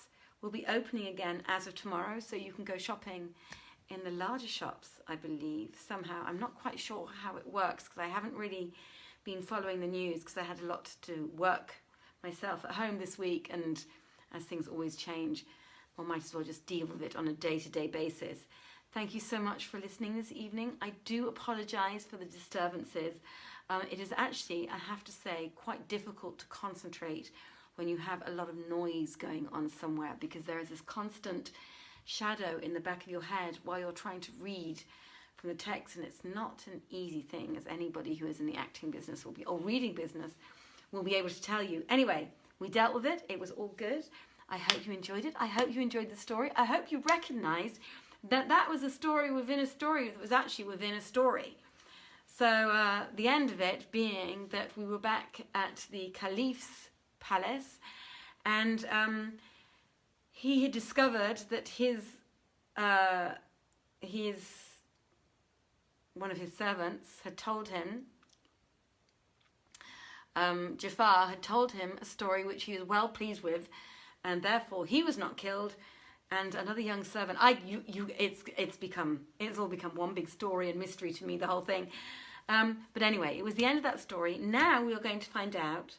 will be opening again as of tomorrow. So you can go shopping in the larger shops, I believe, somehow. I'm not quite sure how it works, because I haven't really been following the news, because I had a lot to work myself at home this week, and as things always change, one might as well just deal with it on a day-to-day basis. Thank you so much for listening this evening. I do apologise for the disturbances. It is actually, I have to say, quite difficult to concentrate when you have a lot of noise going on somewhere, because there is this constant shadow in the back of your head while you're trying to read from the text, and it's not an easy thing, as anybody who is in the acting business or reading business will be able to tell you. Anyway, we dealt with it. It was all good. I hope you enjoyed it. I hope you enjoyed the story. I hope you recognised that was a story within a story that was actually within a story. So the end of it being that we were back at the Caliph's palace, and he had discovered that one of his servants had told him, Jafar had told him a story which he was well pleased with, and therefore he was not killed. And another young servant, it's all become one big story and mystery to me, the whole thing. But anyway, it was the end of that story. Now we are going to find out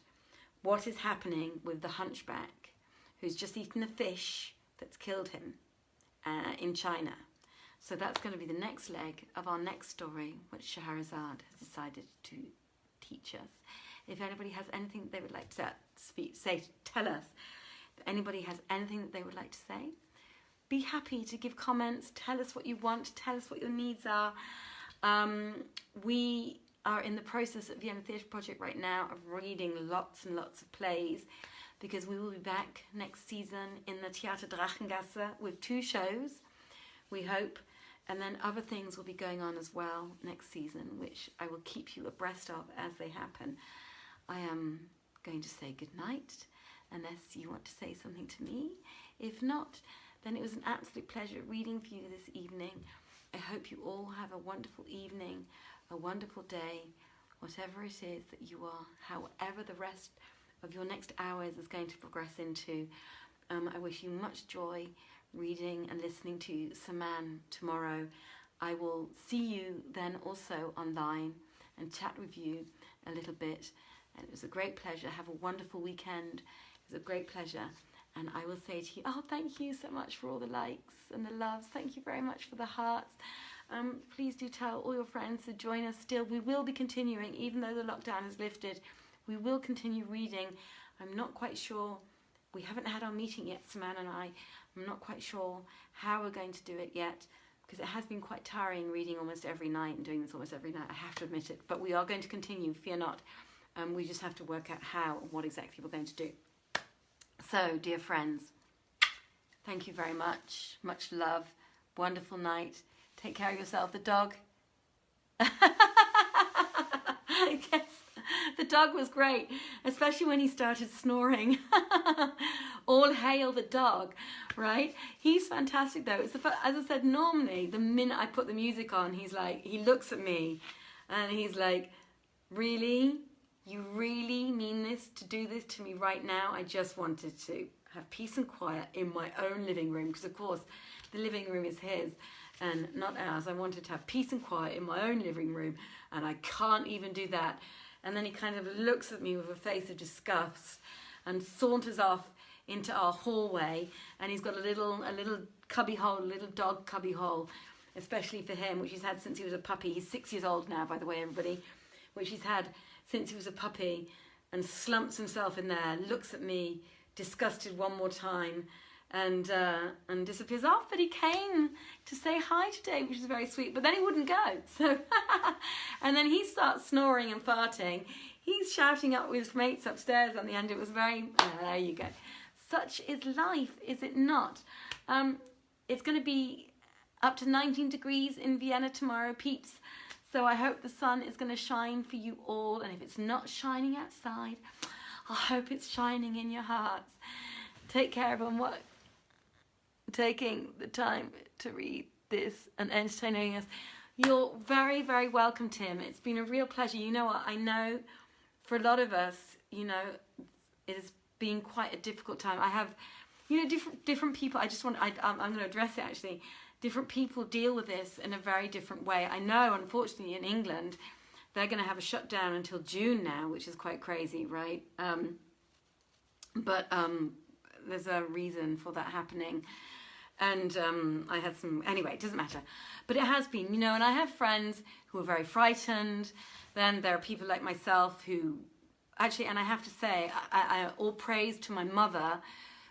what is happening with the hunchback, who's just eaten a fish that's killed him in China. So that's going to be the next leg of our next story, which Scheherazade has decided to teach us. If anybody has anything that they would like to tell us. If anybody has anything that they would like to say, be happy to give comments. Tell us what you want. Tell us what your needs are. We are in the process at Vienna Theatre Project right now of reading lots and lots of plays, because we will be back next season in the Theater Drachengasse with 2 shows, we hope. And then other things will be going on as well next season, which I will keep you abreast of as they happen. I am going to say goodnight, unless you want to say something to me. If not, then it was an absolute pleasure reading for you this evening. I hope you all have a wonderful evening, a wonderful day, whatever it is that you are, however the rest of your next hours is going to progress into. I wish you much joy reading and listening to Saman tomorrow. I will see you then also online and chat with you a little bit. And it was a great pleasure. Have a wonderful weekend. It was a great pleasure. And I will say to you, thank you so much for all the likes and the loves. Thank you very much for the hearts. Please do tell all your friends to join us still. We will be continuing, even though the lockdown is lifted. We will continue reading. I'm not quite sure. We haven't had our meeting yet, Saman and I. I'm not quite sure how we're going to do it yet, because it has been quite tiring reading almost every night and doing this almost every night. I have to admit it. But we are going to continue, fear not. We just have to work out how and what exactly we're going to do. So, dear friends, thank you very much. Much love. Wonderful night. Take care of yourself. The dog. Yes, the dog was great, especially when he started snoring. All hail the dog, right? He's fantastic though. It's as I said, normally the minute I put the music on, he looks at me and he's like, really? You really mean this, to do this to me right now? I just wanted to have peace and quiet in my own living room, because of course the living room is his and not ours. I wanted to have peace and quiet in my own living room, and I can't even do that. And then he kind of looks at me with a face of disgust and saunters off into our hallway, and he's got a little cubby hole, a little dog cubby hole, especially for him, which he's had since he was a puppy. He's 6 years old now, by the way, everybody, which he's had since he was a puppy, and slumps himself in there, looks at me, disgusted one more time, and disappears off. But he came to say hi today, which is very sweet. But then he wouldn't go. So, and then he starts snoring and farting. He's shouting up with his mates upstairs on the end. It was very, there you go. Such is life, is it not? It's going to be up to 19 degrees in Vienna tomorrow, peeps. So I hope the sun is going to shine for you all. And if it's not shining outside, I hope it's shining in your hearts. Take care, everyone. Taking the time to read this and entertaining us. You're very, very welcome, Tim. It's been a real pleasure. You know what? I know for a lot of us, you know, it has been quite a difficult time. I have, you know, different people. I'm going to address it actually. Different people deal with this in a very different way. I know, unfortunately, in England, they're going to have a shutdown until June now, which is quite crazy, right? But there's a reason for that happening. And I had some, anyway, it doesn't matter. But it has been, you know, and I have friends who are very frightened. Then there are people like myself who actually, and I have to say, I all praise to my mother.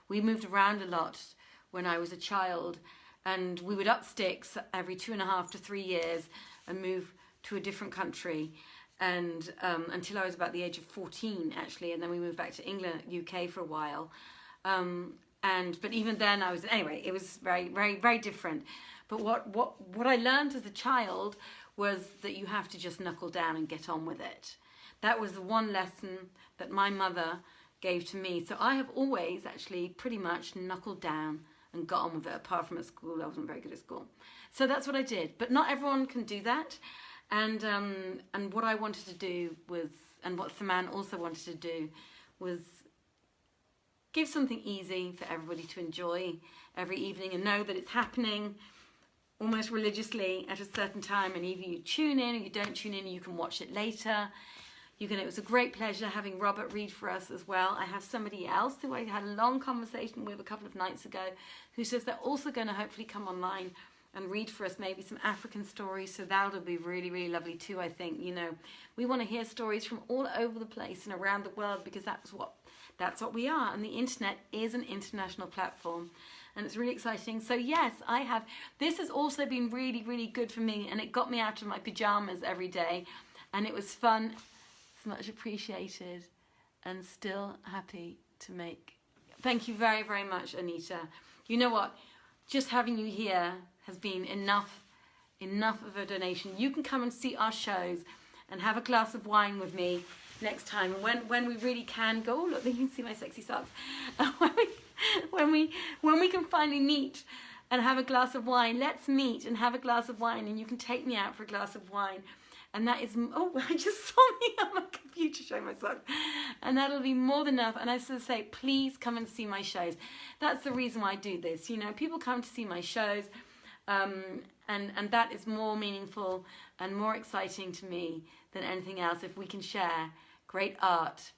We moved around a lot when I was a child, and we would up sticks every 2.5 to 3 years and move to a different country, and until I was about the age of 14 actually, and then we moved back to England, UK for a while. But even then anyway, it was very, very, very different. But what I learned as a child was that you have to just knuckle down and get on with it. That was the one lesson that my mother gave to me. So I have always actually pretty much knuckled down and got on with it, apart from at school. I wasn't very good at school. So that's what I did. But not everyone can do that. And what I wanted to do was, and what Saman also wanted to do, was give something easy for everybody to enjoy every evening and know that it's happening almost religiously at a certain time, and either you tune in or you don't tune in, you can watch it later. It was a great pleasure having Robert read for us as well. I have somebody else who I had a long conversation with a couple of nights ago who says they're also going to hopefully come online and read for us maybe some African stories, so that'll be really, really lovely too, I think. You know, we want to hear stories from all over the place and around the world, because that's what we are, and the internet is an international platform, and it's really exciting. So yes, this has also been really, really good for me, and it got me out of my pajamas every day, and it was fun. It's much appreciated, and still happy to make. Thank you very, very much, Anita. You know what? Just having you here has been enough of a donation. You can come and see our shows and have a glass of wine with me next time, when we really can go. Oh, look, you can see my sexy socks. when we can finally meet and have a glass of wine, let's meet and have a glass of wine, and you can take me out for a glass of wine. And that is, oh, I just saw me on my computer showing my socks. And that'll be more than enough. And I sort of say, please come and see my shows. That's the reason why I do this. You know, people come to see my shows, and that is more meaningful and more exciting to me than anything else, if we can share great art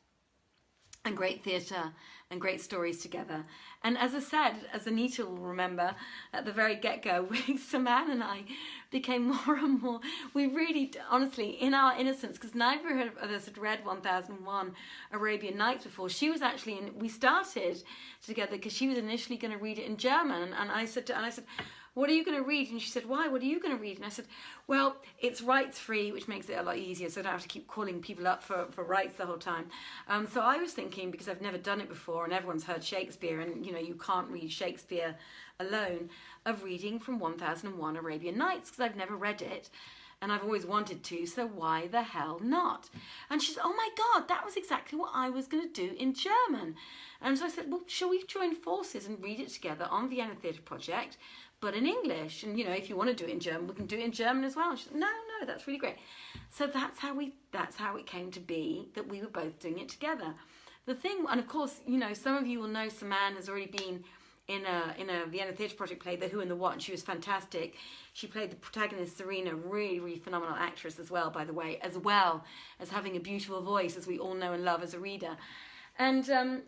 and great theatre and great stories together. And as I said, as Anita will remember, at the very get-go, Saman and I became more and more, we really, honestly, in our innocence, because neither of us had read 1001 Arabian Nights before. She was actually, we started together because she was initially going to read it in German, and I said, what are you going to read? And she said, why? What are you going to read? And I said, well, it's rights free, which makes it a lot easier, so I don't have to keep calling people up for rights the whole time. So I was thinking, because I've never done it before, and everyone's heard Shakespeare, and you know, you can't read Shakespeare alone, of reading from 1001 Arabian Nights, because I've never read it, and I've always wanted to, so why the hell not? And she said, oh my God, that was exactly what I was going to do in German. And so I said, well, shall we join forces and read it together on Vienna Theatre Project, but in English? And you know, if you want to do it in German, we can do it in German as well. And she said, no, that's really great. So that's how it came to be, that we were both doing it together. The thing, and of course, you know, some of you will know Saman has already been in a Vienna Theatre Project play, The Who and the What, and she was fantastic. She played the protagonist, Serena, really, really phenomenal actress as well, by the way, as well as having a beautiful voice, as we all know and love as a reader. And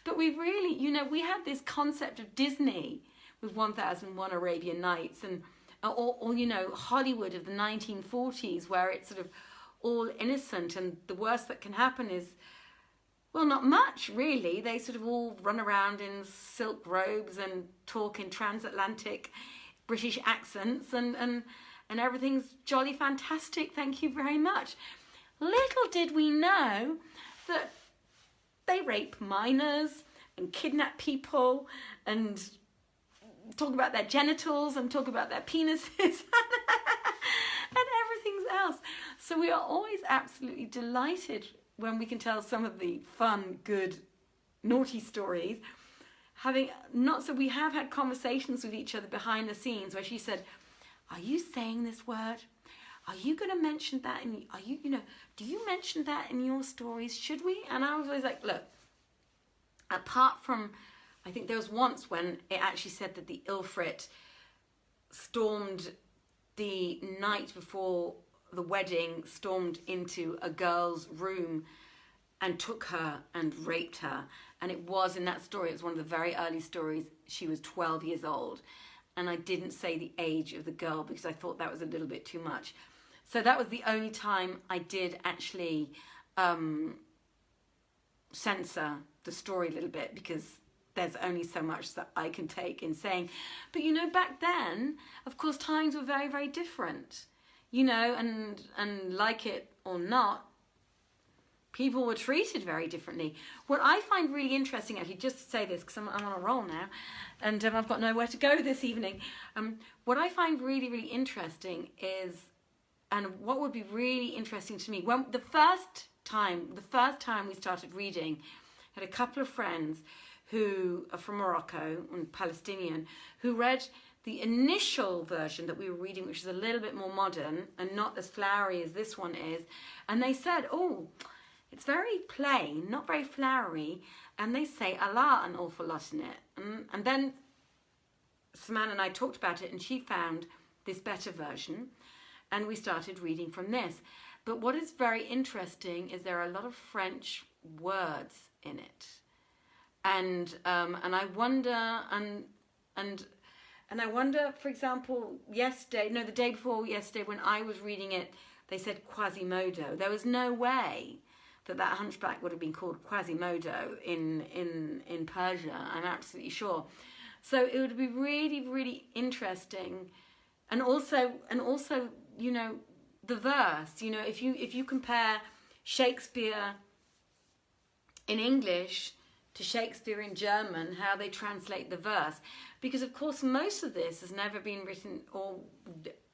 but we really, you know, we had this concept of Disney with 1001 Arabian Nights, and or you know, Hollywood of the 1940s, where it's sort of all innocent, and the worst that can happen is, Well, not much, really. They sort of all run around in silk robes and talk in transatlantic British accents, and everything's jolly fantastic, thank you very much. Little did we know that they rape minors and kidnap people and talk about their genitals and talk about their penises and everything else. So we are always absolutely delighted when we can tell some of the fun, good, naughty stories. We have had conversations with each other behind the scenes where she said, "Are you saying this word? Are you going to mention that? Do you mention that in your stories? Should we?" And I was always like, look, apart from, I think there was once when it actually said that the Ilfrit stormed the night before the wedding, stormed into a girl's room and took her and raped her. And it was in that story, it was one of the very early stories, she was 12 years old. And I didn't say the age of the girl because I thought that was a little bit too much. So that was the only time I did actually censor the story a little bit, because there's only so much that I can take in saying. But back then, of course, times were very, very different. And like it or not, people were treated very differently. What I find really interesting, actually, just to say this, because I'm on a roll now, and I've got nowhere to go this evening. What I find really, really interesting is, and what would be really interesting to me, when the first time we started reading, I had a couple of friends who are from Morocco and Palestinian, who read the initial version that we were reading, which is a little bit more modern and not as flowery as this one is. And they said, oh, it's very plain, not very flowery. And they say Allah an awful lot in it. And then Samantha and I talked about it, and she found this better version. And we started reading from this. But what is very interesting is there are a lot of French words in it. And I wonder, and I wonder, for example, the day before yesterday when I was reading it, they said Quasimodo. There was no way that hunchback would have been called Quasimodo in Persia, I'm absolutely sure. So it would be really, really interesting. And also, the verse, if you compare Shakespeare in English to Shakespeare in German, how they translate the verse. Because, of course, most of this has never been written, or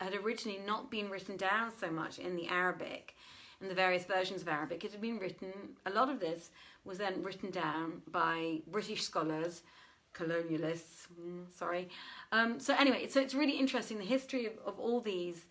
had originally not been written down so much in the Arabic, in the various versions of Arabic. It had been written, a lot of this was then written down by British scholars, colonialists, So anyway, so it's really interesting. The history of all these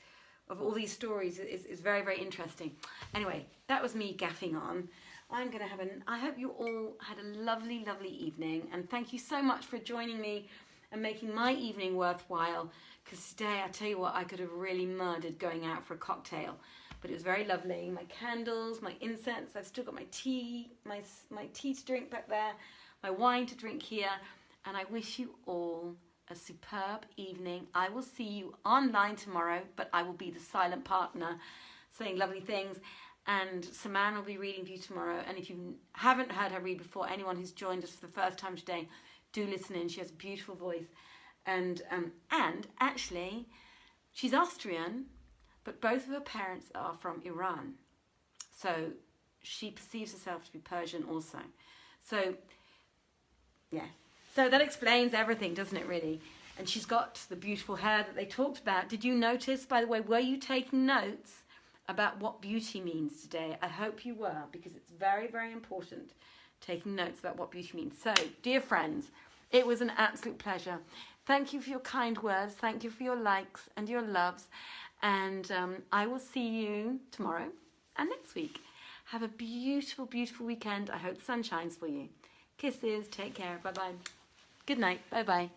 stories is very, very interesting. Anyway, that was me gaffing on. I hope you all had a lovely, lovely evening, and thank you so much for joining me and making my evening worthwhile, because today, I tell you what, I could have really murdered going out for a cocktail, but it was very lovely. My candles, my incense, I've still got my tea, my tea to drink back there, my wine to drink here, and I wish you all a superb evening. I will see you online tomorrow, but I will be the silent partner saying lovely things. And Saman will be reading for you tomorrow. And if you haven't heard her read before, anyone who's joined us for the first time today, do listen in. She has a beautiful voice. And actually, she's Austrian, but both of her parents are from Iran. So she perceives herself to be Persian also. So, yeah. So that explains everything, doesn't it, really? And she's got the beautiful hair that they talked about. Did you notice, by the way, were you taking notes about what beauty means today? I hope you were, because it's very, very important taking notes about what beauty means. So, dear friends, it was an absolute pleasure. Thank you for your kind words. Thank you for your likes and your loves. And I will see you tomorrow and next week. Have a beautiful, beautiful weekend. I hope the sun shines for you. Kisses. Take care. Bye-bye. Good night. Bye-bye.